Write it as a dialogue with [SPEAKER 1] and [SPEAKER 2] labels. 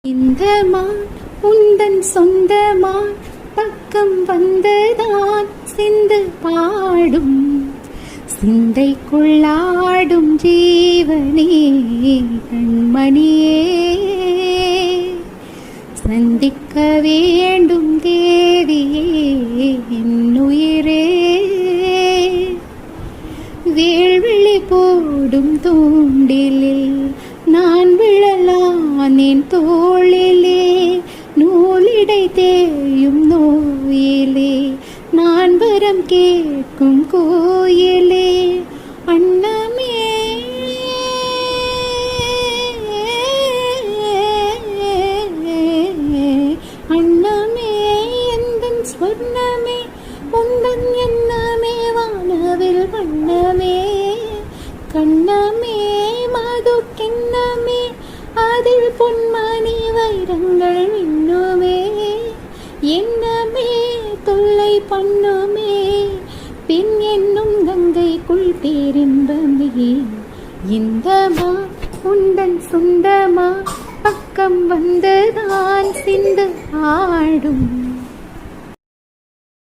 [SPEAKER 1] இந்த மான் உந்தன் சொந்தமான் பக்கம் வந்ததான் சிந்து பாடும் சிந்தைக்குள்ளாடும் ஜீவனே கண்மணியே சந்திக்க வேண்டும் தேவியே என்னுயிரே வேள்விழி போடும் தூண்டிலில் நான் விழலானேன் தோளிலே நூலிடை தேயும் நோயிலே நான் வரம் கேட்கும் கோயிலே அன்னமே அன்னமே எந்தன் ஸ்வர்ணமே உந்தன் எண்ணமே வானவில் வண்ணமே கண்ணமே மது கிண்ணமே அதில் பொன்மணி வைரங்கள் மின்னுமே என்னமே தொல்லை பண்ணுமே பின் என்னும் கங்கைக்குள் பேரின்பமே இந்த மா உந்தன் சொந்தமா பக்கம் வந்துதான் சிந்து ஆடும்